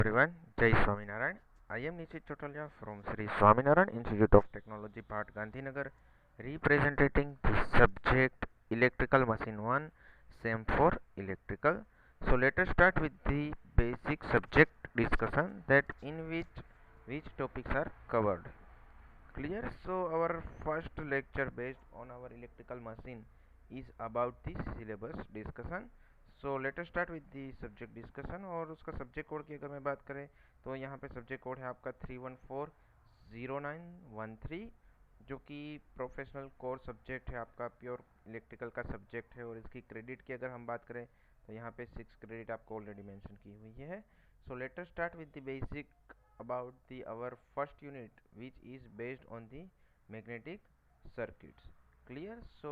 Everyone, Jai Swaminarayan. I am Nishit Chotalia from Sri Swaminarayan Institute of Technology, Part Gandhinagar, representing the subject Electrical Machine 1, SAM for Electrical. So let us start with the basic subject discussion that in which topics are covered. Clear? So our first lecture based on our electrical machine is about the syllabus discussion. So let us start with the subject discussion और उसका subject code की अगर मैं बात करें तो यहाँ पे सब्जेक्ट कोड है आपका 31409113 जो कि प्रोफेशनल कोर सब्जेक्ट है आपका प्योर इलेक्ट्रिकल का सब्जेक्ट है और इसकी क्रेडिट की अगर हम बात करें तो यहाँ पे 6 क्रेडिट आपको ऑलरेडी मेंशन की हुई है. So let us start with the basic about the our first unit which is based on the magnetic circuits. Clear? So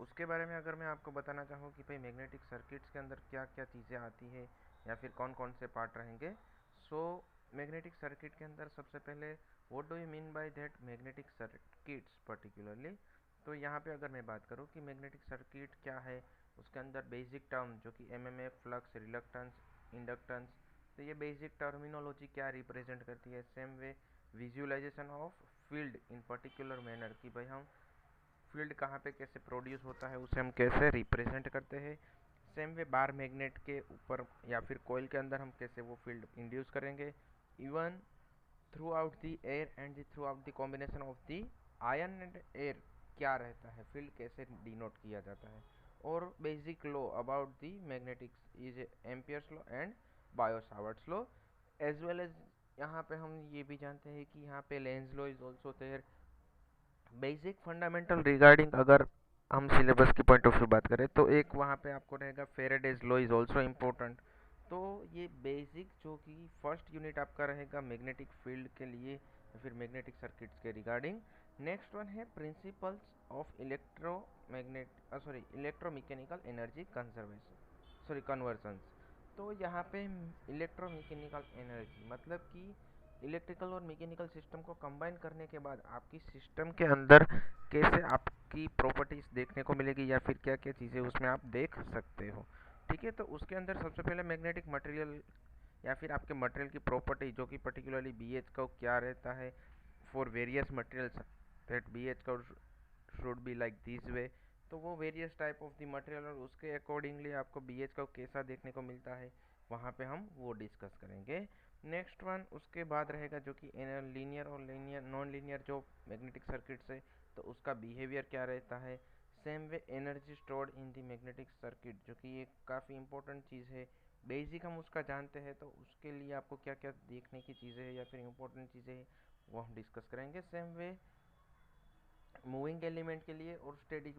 उसके बारे में अगर मैं आपको बताना चाहूँ कि भाई मैग्नेटिक सर्किट्स के अंदर क्या क्या चीज़ें आती है या फिर कौन कौन से पार्ट रहेंगे. सो मैग्नेटिक सर्किट के अंदर सबसे पहले what do you mean by that magnetic circuits particularly. तो यहाँ पे अगर मैं बात करूँ कि मैग्नेटिक सर्किट क्या है उसके अंदर बेसिक टर्म जो कि एमएमएफ, फ्लक्स, रिलक्टेंस, इंडक्टेंस, तो ये बेसिक टर्मिनोलॉजी क्या रिप्रेजेंट करती है. Same way visualisation of field in particular manner कि भाई हम फील्ड कहाँ पे कैसे प्रोड्यूस होता है उसे हम कैसे रिप्रेजेंट करते हैं. सेम वे बार मैग्नेट के ऊपर या फिर कोयल के अंदर हम कैसे वो फील्ड इंड्यूस करेंगे. Even through out the air and through out the combination of the ion and air क्या रहता है, फील्ड कैसे डिनोट किया जाता है. और basic law about the magnetics is Ampere's law and Biot Savart's law as well as यहाँ पे हम ये भी जानते हैं कि यहाँ पे Lenz law is also there. Basic fundamental regarding अगर हम सिलेबस की पॉइंट ऑफ व्यू बात करें तो एक वहाँ पे आपको रहेगा Faraday's law is also important. तो ये बेसिक जो कि फर्स्ट यूनिट आपका रहेगा मैग्नेटिक फील्ड के लिए या फिर मैग्नेटिक सर्किट्स के रिगार्डिंग. नेक्स्ट वन है principles of electromechanical energy conservation sorry conversion. तो यहाँ पे इलेक्ट्रोमैकेनिकल एनर्जी मतलब कि इलेक्ट्रिकल और मैकेनिकल सिस्टम को कंबाइन करने के बाद आपकी सिस्टम के अंदर कैसे आपकी प्रॉपर्टीज देखने को मिलेगी या फिर क्या क्या चीज़ें उसमें आप देख सकते हो. ठीक है, तो उसके अंदर सबसे पहले मैग्नेटिक मटेरियल या फिर आपके मटेरियल की प्रॉपर्टी जो कि पर्टिकुलरली बी एच का क्या रहता है for various materials that B H का should be like this way. तो वो various type of the material और उसके अकॉर्डिंगली आपको बी एच का कैसा देखने को मिलता है वहाँ पे हम वो डिस्कस करेंगे. नेक्स्ट वन उसके बाद रहेगा जो कि लीनियर और लीनियर नॉन लीनियर जो मैग्नेटिक सर्किट्स है तो उसका बिहेवियर क्या रहता है. Same way energy stored in the magnetic circuit जो कि एक काफ़ी इंपॉर्टेंट चीज़ है. बेसिक हम उसका जानते हैं तो उसके लिए आपको क्या क्या देखने की चीज़ें हैं या फिर इंपॉर्टेंट चीज़ें हैं वो हम डिस्कस करेंगे. सेम वे मूविंग एलिमेंट के लिए और स्टेडी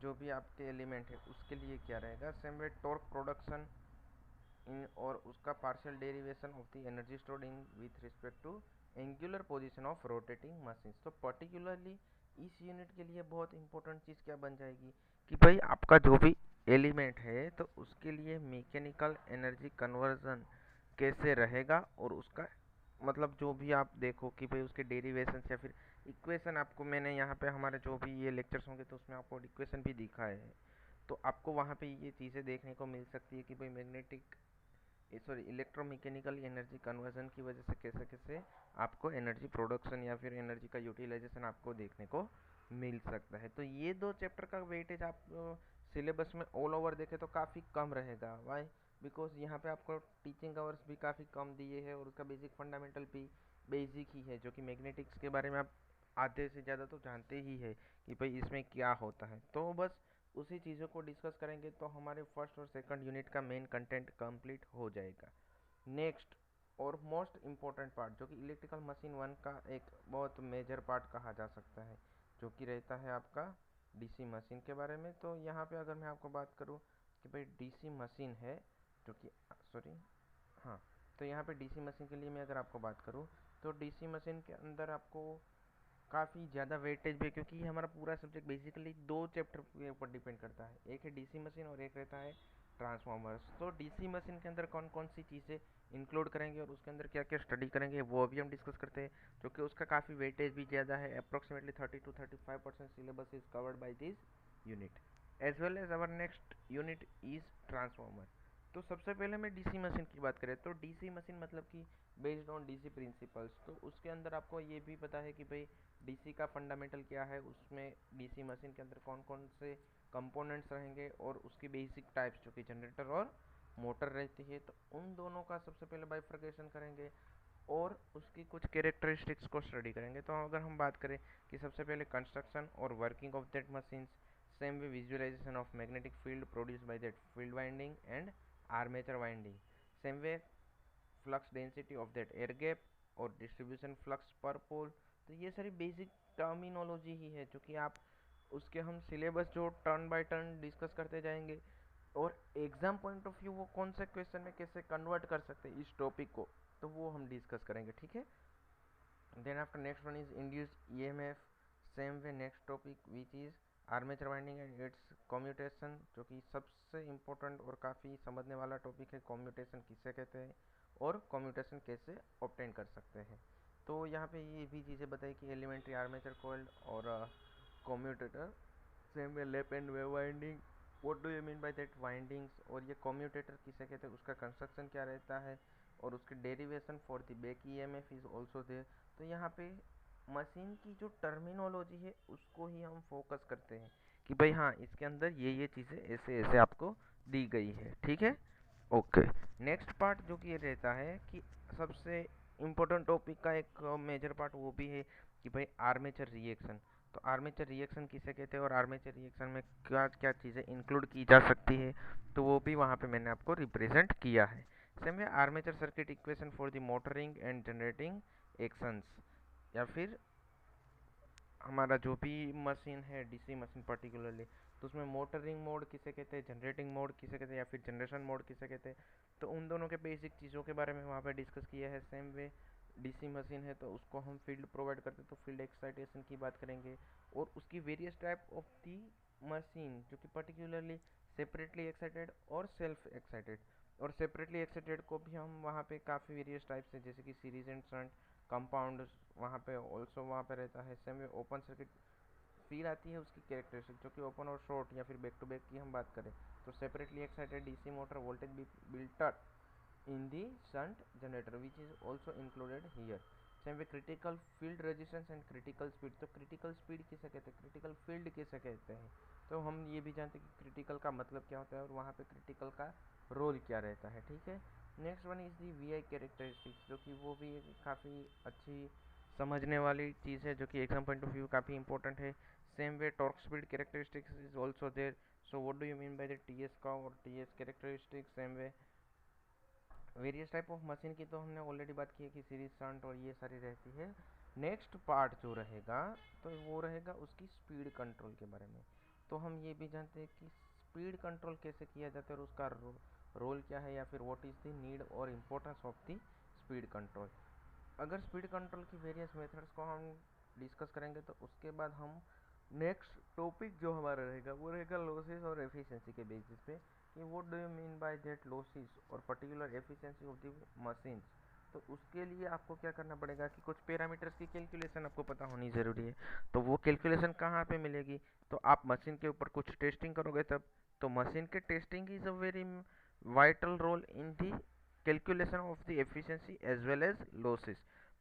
जो भी आपके एलिमेंट है उसके लिए क्या रहेगा. Same way torque production in और उसका partial derivation of the energy stored in with respect to angular position of rotating machine. तो पर्टिकुलरली इस यूनिट के लिए बहुत इंपॉर्टेंट चीज़ क्या बन जाएगी कि भाई आपका जो भी एलिमेंट है तो उसके लिए मैकेनिकल एनर्जी कन्वर्जन कैसे रहेगा और उसका मतलब जो भी आप देखो कि भाई उसके डेरिवेशन या फिर इक्वेशन आपको मैंने यहाँ पे हमारे जो भी ये लेक्चर्स होंगे तो उसमें आपको इक्वेशन भी दिखाए हैं तो आपको वहाँ पे ये चीज़ें देखने को मिल सकती है कि भाई magnetic sorry electromechanical energy conversion की वजह से कैसे कैसे आपको एनर्जी प्रोडक्शन या फिर एनर्जी का यूटिलाइजेशन आपको देखने को मिल सकता है. तो ये दो चैप्टर का वेटेज आप सिलेबस में ऑल ओवर देखें तो काफ़ी कम रहेगा. वाई बिकॉज यहाँ पे आपको टीचिंग आवर्स भी काफ़ी कम दिए हैं और उसका बेसिक फंडामेंटल भी बेसिक ही है जो कि मैग्नेटिक्स के बारे में आप आधे से ज़्यादा तो जानते ही है कि भाई इसमें क्या होता है. तो बस उसी चीज़ों को डिस्कस करेंगे तो हमारे फर्स्ट और सेकंड यूनिट का मेन कंटेंट कंप्लीट हो जाएगा. नेक्स्ट और मोस्ट इम्पोर्टेंट पार्ट जो कि इलेक्ट्रिकल मशीन 1 का एक बहुत मेजर पार्ट कहा जा सकता है जो कि रहता है आपका डीसी मशीन के बारे में. तो यहाँ पे अगर मैं आपको बात करूँ कि भाई डीसी मशीन है जो कि सॉरी हाँ तो यहाँ पे डीसी मशीन के लिए मैं अगर आपको बात करूँ तो डीसी मशीन के अंदर आपको काफ़ी ज़्यादा वेटेज भी क्योंकि ये हमारा पूरा सब्जेक्ट बेसिकली दो चैप्टर के ऊपर डिपेंड करता है. एक है डीसी मशीन और एक रहता है ट्रांसफॉर्मर्स. तो डीसी मशीन के अंदर कौन कौन सी चीज़ें इंक्लूड करेंगे और उसके अंदर क्या क्या स्टडी करेंगे वो अभी हम डिस्कस करते हैं जो कि उसका काफ़ी वेटेज भी ज़्यादा है. Approximately 30 to 35% syllabus is covered by this unit as well as our next unit is transformer. तो सबसे पहले मैं डीसी मशीन की बात करें तो डीसी मशीन मतलब कि बेस्ड ऑन डीसी प्रिंसिपल्स। तो उसके अंदर आपको ये भी पता है कि भाई डीसी का फंडामेंटल क्या है, उसमें डीसी मशीन के अंदर कौन कौन से कंपोनेंट्स रहेंगे और उसकी बेसिक टाइप्स जो कि जनरेटर और मोटर रहती है, तो उन दोनों का सबसे पहले बाइफर्केशन करेंगे और उसकी कुछ कैरेक्टरिस्टिक्स को स्टडी करेंगे। तो अगर हम बात करें कि सबसे पहले कंस्ट्रक्शन और working of that machines, same way visualisation of magnetic field produce by that field winding and armature winding, same way flux density of that air gap और डिस्ट्रीब्यूशन फ्लक्स पर पोल। तो ये सारी basic terminology ही है जो कि आप उसके हम सिलेबस जो टर्न बाय टर्न डिस्कस करते जाएंगे और एग्जाम पॉइंट ऑफ व्यू वो कौन से क्वेश्चन में कैसे कन्वर्ट कर सकते हैं इस टॉपिक को, तो वो हम डिस्कस करेंगे, ठीक है। Then after next one is induced EMF, same way next topic which is armature winding and its commutation, जो कि सबसे इम्पोर्टेंट और काफ़ी समझने वाला टॉपिक है। कम्यूटेशन किसे कहते हैं और कम्यूटेशन कैसे ऑब्टेन कर सकते हैं। तो यहाँ पे ये भी चीज़ें बताई कि एलिमेंट्री आर्मेचर कॉइल और commutator, same way lap and wave winding, what do you mean by that windings, और ये कम्यूटेटर किसे कहते हैं, उसका कंस्ट्रक्शन क्या रहता है और उसकी derivation for the back EMF is also there. तो यहाँ पे मशीन की जो टर्मिनोलॉजी है उसको ही हम फोकस करते हैं कि भाई हाँ इसके अंदर ये चीज़ें ऐसे ऐसे आपको दी गई है, ठीक है। ओके, नेक्स्ट पार्ट जो कि ये रहता है कि सबसे इम्पोर्टेंट टॉपिक का एक मेजर पार्ट वो भी है कि भाई आर्मेचर रिएक्शन। तो आर्मेचर रिएक्शन किसे कहते हैं और आर्मेचर रिएक्शन में क्या क्या चीज़ें इंक्लूड की जा सकती है, तो वो भी वहाँ पे मैंने आपको रिप्रेजेंट किया है। सेम है armature circuit equation for the motoring and generating actions, या फिर हमारा जो भी मशीन है डीसी मशीन पर्टिकुलरली, तो उसमें मोटरिंग मोड किसे कहते हैं, जनरेटिंग मोड किसे कहते हैं, या फिर जनरेशन मोड किसे कहते हैं, तो उन दोनों के बेसिक चीज़ों के बारे में वहाँ पे डिस्कस किया है। सेम वे डीसी मशीन है तो उसको हम फील्ड प्रोवाइड करते हैं तो फील्ड एक्साइटेशन की बात करेंगे और उसकी various type of the machine जो कि पर्टिकुलरली सेपरेटली एक्साइटेड और सेल्फ एक्साइटेड, और सेपरेटली एक्साइटेड को भी हम वहाँ पे काफ़ी वेरियस टाइप्स है जैसे कि सीरीज एंड शंट कंपाउंड वहाँ पे ऑल्सो वहाँ पे रहता है। सेम ओपन सर्किट फील आती है उसकी कैरेक्टरिस्टिक जो कि ओपन और शॉर्ट या फिर बैक टू बैक की हम बात करें तो separately excited DC motor voltage be built in the shunt generator which is also included here. Same way critical field resistance and critical speed, तो क्रिटिकल स्पीड किसे कहते हैं, क्रिटिकल फील्ड किसे कहते हैं, तो हम ये भी जानते हैं कि क्रिटिकल का मतलब क्या होता है और वहाँ पे क्रिटिकल का रोल क्या रहता है, ठीक है। Next one is the V I characteristics, जो कि वो भी काफ़ी अच्छी समझने वाली चीज़ है जो कि एग्जाम पॉइंट ऑफ व्यू काफ़ी इंपॉर्टेंट है। Same way torque speed characteristics is also there, so what do you mean by the T S का और T S characteristics. Same way various type of machine की तो हमने already बात की है कि सीरीज शंट और ये सारी रहती है। नेक्स्ट पार्ट जो रहेगा तो वो रहेगा उसकी स्पीड कंट्रोल के बारे में। तो हम ये भी जानते हैं कि स्पीड कंट्रोल कैसे किया जाता है और उसका रोल क्या है या फिर व्हाट इज़ द नीड और importance of the speed control. अगर स्पीड कंट्रोल की वेरियस मेथड्स को हम डिस्कस करेंगे तो उसके बाद हम नेक्स्ट टॉपिक जो हमारा रहेगा वो रहेगा लॉसेस और एफिशिएंसी के बेसिस पे कि what do you mean by that losses और particular efficiency of the machines. तो उसके लिए आपको क्या करना पड़ेगा कि कुछ पैरामीटर्स की कैलकुलेशन आपको पता होनी ज़रूरी है। तो वो कैलकुलेशन कहाँ पे मिलेगी, तो आप मशीन के ऊपर कुछ टेस्टिंग करोगे तब। तो मशीन के testing is a very vital role in the calculation of the efficiency as well as losses.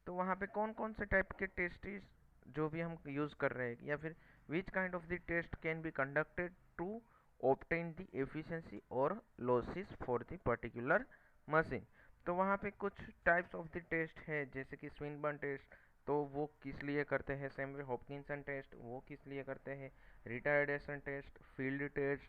तो वहाँ पे कौन कौन से टाइप के टेस्ट जो भी हम यूज़ कर रहे हैं या फिर which kind of the test can be conducted to obtain the efficiency or losses for the particular machine। तो वहाँ पे कुछ टाइप्स ऑफ द टेस्ट है जैसे कि स्विनबर्न टेस्ट, तो वो किस लिए करते हैं, सेम वे हॉपकिंसन टेस्ट वो किस लिए करते हैं, रिटायर्डेशन टेस्ट, फील्ड टेस्ट,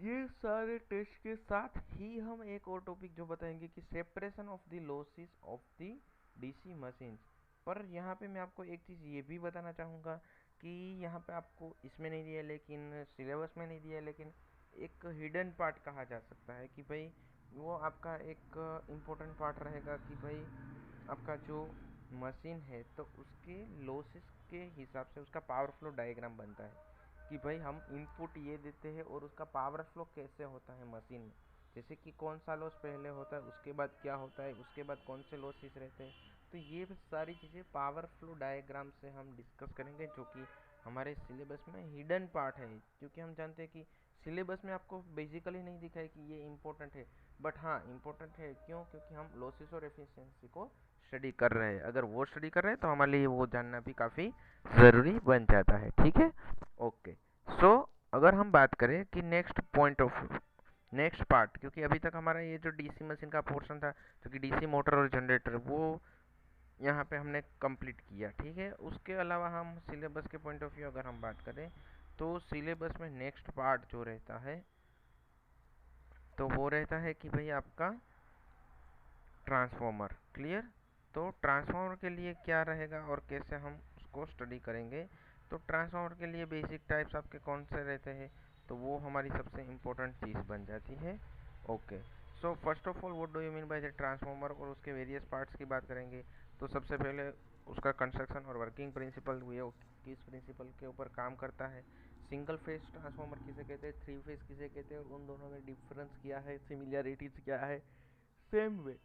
ये सारे टेस्ट के साथ ही हम एक और टॉपिक जो बताएंगे कि separation of the losses of the DC machines. पर यहाँ पे मैं आपको एक चीज़ ये भी बताना चाहूँगा कि यहाँ पे आपको इसमें नहीं दिया लेकिन सिलेबस में नहीं दिया लेकिन एक हिडन पार्ट कहा जा सकता है कि भाई वो आपका एक इम्पोर्टेंट पार्ट रहेगा कि भाई आपका जो मशीन है तो उसके लॉसेस के हिसाब से उसका पावर फ्लो डायग्राम बनता है कि भाई हम इनपुट ये देते हैं और उसका पावर फ्लो कैसे होता है मशीन में, जैसे कि कौन सा लॉस पहले होता है उसके बाद क्या होता है उसके बाद कौन से लॉसेस रहते हैं। तो ये सारी चीज़ें पावर फ्लो डायग्राम से हम डिस्कस करेंगे जो कि हमारे सिलेबस में हिडन पार्ट है, क्योंकि हम जानते हैं कि सिलेबस में आपको बेसिकली नहीं दिखा है कि ये इम्पोर्टेंट है, बट हाँ इम्पोर्टेंट है। क्यों? क्योंकि हम लॉसेस और एफिशिएंसी को स्टडी कर रहे हैं। अगर वो स्टडी कर रहे हैं तो हमारे लिए वो जानना भी काफ़ी ज़रूरी बन जाता है। ठीक है, ओके। सो अगर हम बात करें कि next point of next part, क्योंकि अभी तक हमारा ये जो डीसी मशीन का पोर्शन था, जो कि डीसी मोटर और जनरेटर, वो यहाँ पे हमने कंप्लीट किया। ठीक है, उसके अलावा हम सिलेबस के पॉइंट ऑफ व्यू अगर हम बात करें तो सिलेबस में नेक्स्ट पार्ट जो रहता है तो वो रहता है कि भाई आपका ट्रांसफॉर्मर। क्लियर? तो ट्रांसफॉर्मर के लिए क्या रहेगा और कैसे हम उसको स्टडी करेंगे। तो ट्रांसफॉर्मर के लिए बेसिक टाइप्स आपके कौन से रहते हैं, तो वो हमारी सबसे इम्पोर्टेंट चीज़ बन जाती है। Okay, so first of all what do you mean by the transformer, और उसके वेरियस पार्ट्स की बात करेंगे। तो सबसे पहले उसका कंस्ट्रक्शन और वर्किंग प्रिंसिपल, ये किस प्रिंसिपल के ऊपर काम करता है। सिंगल फेज ट्रांसफॉर्मर किसे कहते हैं, थ्री फेज किसे कहते हैं, उन दोनों में डिफरेंस क्या है, सिमिलरिटीज क्या है। सेम वे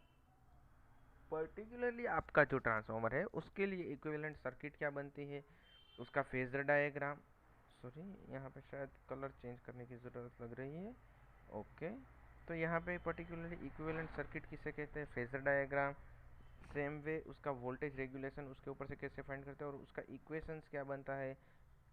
पर्टिकुलरली आपका जो ट्रांसफॉर्मर है उसके लिए इक्विवेलेंट सर्किट क्या बनती है, उसका फेजर डायग्राम। सॉरी, यहाँ पे शायद कलर चेंज करने की ज़रूरत लग रही है। ओके, तो यहाँ पे पर्टिकुलरली इक्विवेलेंट सर्किट किसे कहते हैं, फेजर डायग्राम। सेम वे उसका वोल्टेज रेगुलेशन उसके ऊपर से कैसे फाइंड करते हैं, और उसका इक्वेशंस क्या बनता है।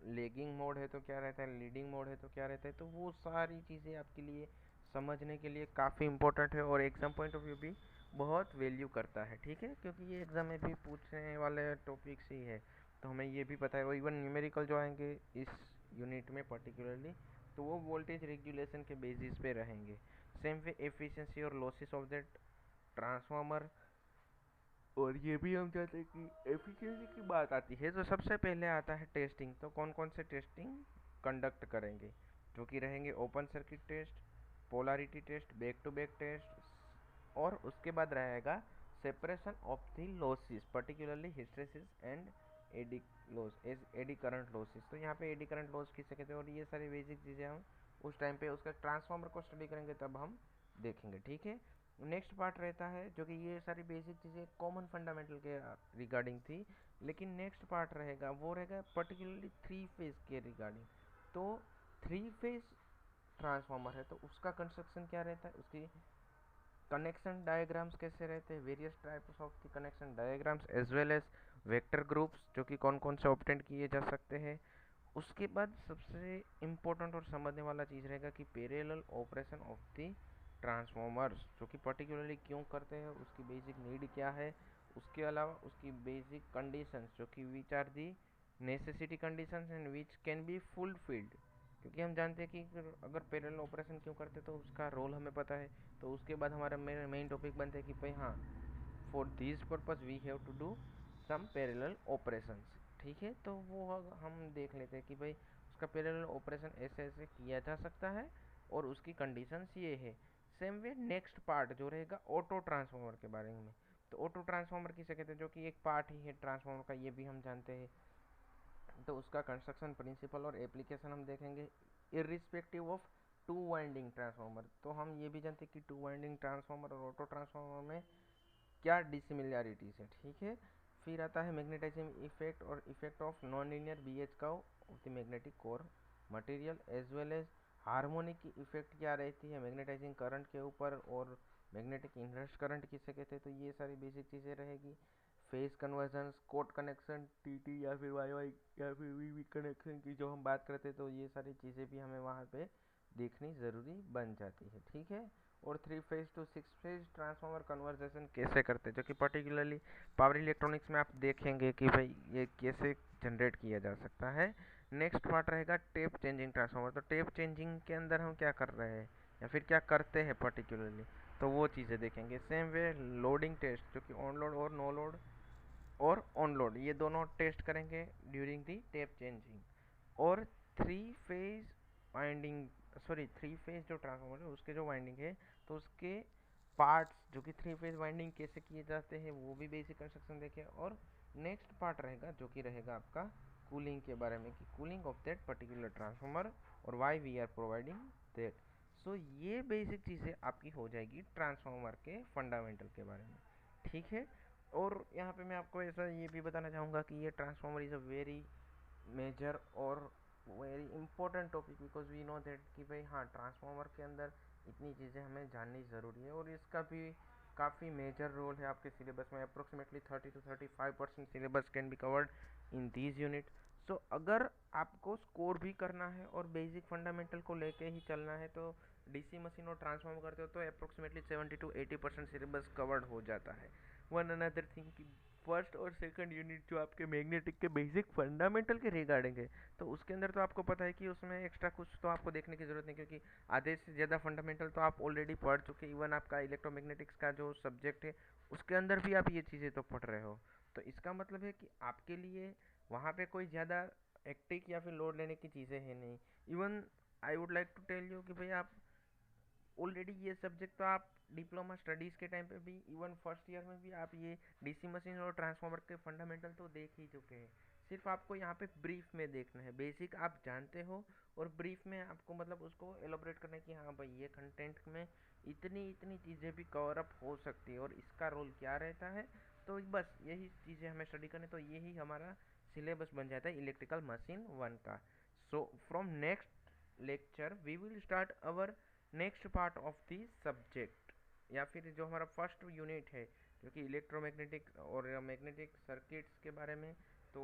लेगिंग मोड है तो क्या रहता है, लीडिंग मोड है तो क्या रहता है। तो वो सारी चीज़ें आपके लिए समझने के लिए काफ़ी इंपॉर्टेंट है और एग्जाम पॉइंट ऑफ व्यू भी बहुत वैल्यू करता है। ठीक है, क्योंकि ये एग्जाम में भी पूछने वाले टॉपिक्स ही है, तो हमें ये भी पता है। और इवन न्यूमेरिकल जो आएंगे इस यूनिट में पर्टिकुलरली, तो वो वोल्टेज रेगुलेशन के बेसिस पे रहेंगे। सेम वे एफिशिएंसी और लॉसेस ऑफ दैट ट्रांसफार्मर। और ये भी हम चाहते हैं कि एफिशिएंसी की बात आती है तो सबसे पहले आता है टेस्टिंग। तो कौन कौन से टेस्टिंग कंडक्ट करेंगे, जो कि रहेंगे open circuit test, polarity test, back to back test, और उसके बाद रहेगा separation of the losses, particularly hysteresis and eddy loss, eddy current losses. तो यहाँ पे एडी करंट लॉस किसे कहते हैं, और ये सारी बेसिक चीज़ें हम उस टाइम पे उसका ट्रांसफार्मर को स्टडी करेंगे तब हम देखेंगे। ठीक है, नेक्स्ट पार्ट रहता है जो कि ये सारी बेसिक चीज़ें कॉमन फंडामेंटल के रिगार्डिंग थी, लेकिन नेक्स्ट पार्ट रहेगा वो रहेगा पर्टिकुलरली थ्री फेज के रिगार्डिंग। तो थ्री फेज ट्रांसफार्मर है तो उसका कंस्ट्रक्शन क्या रहता है, उसकी कनेक्शन डायग्राम्स कैसे रहते हैं, various types of the connection diagrams as well as vector groups, जो कि कौन कौन से ऑब्टेन किए जा सकते हैं। उसके बाद सबसे इम्पोर्टेंट और समझने वाला चीज़ रहेगा कि parallel operation of the transformers, जो कि पर्टिकुलरली क्यों करते हैं, उसकी बेसिक नीड क्या है। उसके अलावा उसकी बेसिक कंडीशंस, जो कि which are the necessity conditions and which can be fulfilled. क्योंकि हम जानते हैं कि अगर पैरेलल ऑपरेशन क्यों करते हैं तो उसका रोल हमें पता है। तो उसके बाद हमारा मेन टॉपिक बनता है कि भाई हाँ, for this purpose we have to do some parallel operations. ठीक है, तो वो हम देख लेते हैं कि भाई उसका पैरेलल ऑपरेशन ऐसे ऐसे किया जा सकता है और उसकी कंडीशंस ये है। सेम वे नेक्स्ट पार्ट जो रहेगा ऑटो ट्रांसफार्मर के बारे में। तो ऑटो ट्रांसफार्मर किसे कहते हैं, जो कि एक पार्ट ही है ट्रांसफार्मर का, ये भी हम जानते हैं। तो उसका कंस्ट्रक्शन प्रिंसिपल और एप्लीकेशन हम देखेंगे irrespective of two winding transformer. तो हम ये भी जानते हैं कि टू वाइंडिंग ट्रांसफार्मर और ऑटो ट्रांसफार्मर में क्या डिसिमिलरिटीज है। ठीक है, फिर आता है मैग्नेटाइजिंग इफेक्ट और effect of non linear BH का of the magnetic core material, as well as harmonic की इफेक्ट क्या रहती है मैग्नेटाइजिंग करंट के ऊपर, और मैग्नेटिक इंडक्शन करंट किसे कहते हैं। तो ये सारी बेसिक चीज़ें रहेगी। Phase conversion, Scott connection, T T फिर वाई वाई या फिर वीवी कनेक्शन की जो हम बात करते हैं, तो ये सारी चीज़ें भी हमें वहाँ पे देखनी ज़रूरी बन जाती है। ठीक है, और three phase two six phase transformer conversation कैसे करते हैं, जो कि पर्टिकुलरली पावर इलेक्ट्रॉनिक्स में आप देखेंगे कि भाई ये कैसे जनरेट किया जा सकता है। नेक्स्ट पार्ट रहेगा टेप चेंजिंग ट्रांसफार्मर। तो टेप चेंजिंग के अंदर हम क्या कर रहे हैं या फिर क्या करते हैं पर्टिकुलरली, तो वो चीज़ें देखेंगे। सेम वे लोडिंग टेस्ट, जो कि ऑन लोड और नो लोड और ऑन लोड, ये दोनों टेस्ट करेंगे ड्यूरिंग दी टेप चेंजिंग। और three phase winding, sorry three phase जो ट्रांसफार्मर है उसके जो वाइंडिंग है, तो उसके पार्ट्स, जो कि थ्री फेज वाइंडिंग कैसे किए जाते हैं, वो भी बेसिक कंस्ट्रक्शन देखें। और नेक्स्ट पार्ट रहेगा जो कि रहेगा आपका कूलिंग के बारे में, कि cooling of that particular transformer और why we are providing that. So ये बेसिक चीज़ें आपकी हो जाएगी ट्रांसफार्मर के फंडामेंटल के बारे में। ठीक है, और यहाँ पे मैं आपको ऐसा ये भी बताना चाहूँगा कि ये transformer is a very major और very important topic, because we know that कि भाई हाँ ट्रांसफार्मर के अंदर इतनी चीज़ें हमें जाननी ज़रूरी है, और इसका भी काफ़ी मेजर रोल है आपके सिलेबस में। Approximately 30 to 35% syllabus can be covered in these unit. So अगर आपको स्कोर भी करना है और बेसिक फंडामेंटल को लेके ही चलना है, तो डीसी मशीन और ट्रांसफॉर्म करते हो तो अप्रोक्सीमेटली 70 to 80% सिलेबस कवर्ड हो जाता है। वन अनदर थिंग कि फर्स्ट और सेकंड यूनिट जो आपके मैग्नेटिक के बेसिक फंडामेंटल के रिगार्डिंग है, तो उसके अंदर तो आपको पता है कि उसमें एक्स्ट्रा कुछ तो आपको देखने की ज़रूरत नहीं, क्योंकि आधे से ज़्यादा फंडामेंटल तो आप ऑलरेडी पढ़ चुके। इवन आपका इलेक्ट्रोमैग्नेटिक्स का जो सब्जेक्ट है उसके अंदर भी आप ये चीज़ें तो पढ़ रहे हो। तो इसका मतलब है कि आपके लिए वहाँ पे कोई ज़्यादा एक्टिक या फिर लोड लेने की चीज़ें हैं नहीं। Even I would like to tell you कि भाई आप ऑलरेडी ये सब्जेक्ट तो आप डिप्लोमा स्टडीज़ के टाइम पे भी, इवन फर्स्ट ईयर में भी आप ये डीसी मशीन और ट्रांसफार्मर के फंडामेंटल तो देख ही चुके हैं। सिर्फ आपको यहाँ पे ब्रीफ में देखना है, बेसिक आप जानते हो, और ब्रीफ में आपको मतलब उसको एलोबरेट करना है कि हाँ भाई ये कंटेंट में इतनी इतनी चीज़ें भी कवर अप हो सकती है और इसका रोल क्या रहता है। तो बस यही चीज़ें हमें स्टडी करनी, तो यही हमारा सिलेबस बन जाता है इलेक्ट्रिकल मशीन 1 का। So from next lecture we will start our next part of the subject, या फिर जो हमारा फर्स्ट यूनिट है जो कि इलेक्ट्रोमैग्नेटिक और मैग्नेटिक सर्किट्स के बारे में। तो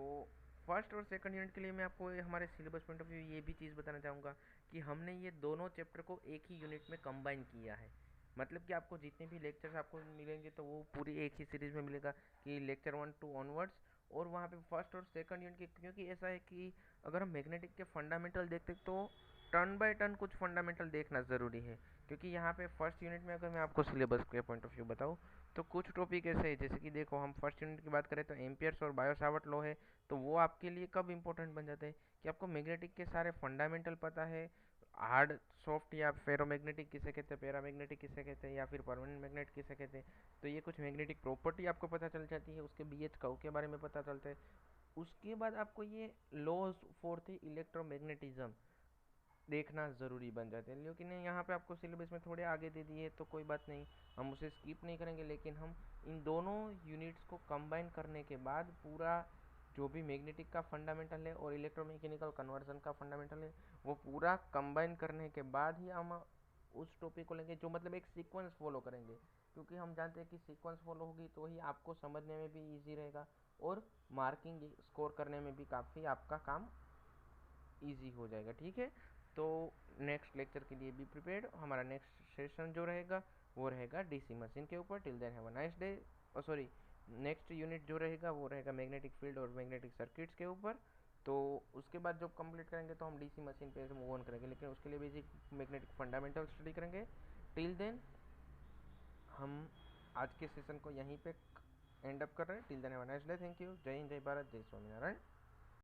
फर्स्ट और सेकंड यूनिट के लिए मैं आपको हमारे सिलेबस पॉइंट ऑफ व्यू ये भी चीज़ बताना चाहूँगा कि हमने ये दोनों चैप्टर को एक ही यूनिट में कंबाइन किया है। मतलब कि आपको जितने भी लेक्चर्स आपको मिलेंगे तो वो पूरी एक ही सीरीज़ में मिलेगा, कि लेक्चर 1 to ऑनवर्ड्स। और वहाँ पे फर्स्ट और सेकंड यूनिट के, क्योंकि ऐसा है कि अगर हम मैग्नेटिक के फंडामेंटल देखते तो टर्न बाय टर्न कुछ फंडामेंटल देखना ज़रूरी है। क्योंकि यहाँ पे फर्स्ट यूनिट में अगर मैं आपको सिलेबस के पॉइंट ऑफ व्यू बताऊँ तो कुछ टॉपिक ऐसे है, जैसे कि देखो हम फर्स्ट यूनिट की बात करें तो एम्पियर्स और बायो सावर्ट लॉ है। तो वो आपके लिए कब इंपॉर्टेंट बन जाते हैं कि आपको मैग्नेटिक के सारे फंडामेंटल पता है। हार्ड, सॉफ्ट या फेरोमैग्नेटिक किसे कहते हैं, पैरामैग्नेटिक किसे कहते हैं, या फिर परमानेंट मैग्नेट किसे कहते हैं। तो ये कुछ मैग्नेटिक प्रॉपर्टी आपको पता चल जाती है, उसके बीएच कर्व के बारे में पता चलता है। उसके बाद आपको ये लॉज फॉर द इलेक्ट्रोमैग्नेटिज्म देखना ज़रूरी बन जाते हैं। लेकिन यहाँ पे आपको सिलेबस में थोड़े आगे दे दिए तो कोई बात नहीं, हम उसे स्किप नहीं करेंगे। लेकिन हम इन दोनों यूनिट्स को कंबाइन करने के बाद पूरा जो भी मैग्नेटिक का फंडामेंटल है और इलेक्ट्रोमैकेनिकल कन्वर्जन का फंडामेंटल है, वो पूरा कंबाइन करने के बाद ही हम उस टॉपिक को लेंगे, जो मतलब एक सीक्वेंस फॉलो करेंगे। क्योंकि हम जानते हैं कि सीक्वेंस फॉलो होगी तो ही आपको समझने में भी ईजी रहेगा, और मार्किंग स्कोर करने में भी काफ़ी आपका काम इजी हो जाएगा। ठीक है, तो नेक्स्ट लेक्चर के लिए बी प्रिपेयर्ड। हमारा नेक्स्ट सेशन जो रहेगा वो रहेगा डीसी मशीन के ऊपर। Till then have a nice day. Sorry, next unit जो रहेगा वो रहेगा मैग्नेटिक फील्ड और मैग्नेटिक सर्किट्स के ऊपर। तो उसके बाद जब कंप्लीट करेंगे तो हम डीसी मशीन पे मूव ऑन करेंगे, लेकिन उसके लिए बेसिक मैग्नेटिक फंडामेंटल स्टडी करेंगे। टिल देन हम आज के सेशन को यहीं पे एंड अप कर रहे हैं। Till then have a nice day. Thank you. जय हिंद, जय भारत, जय स्वामीनारायण।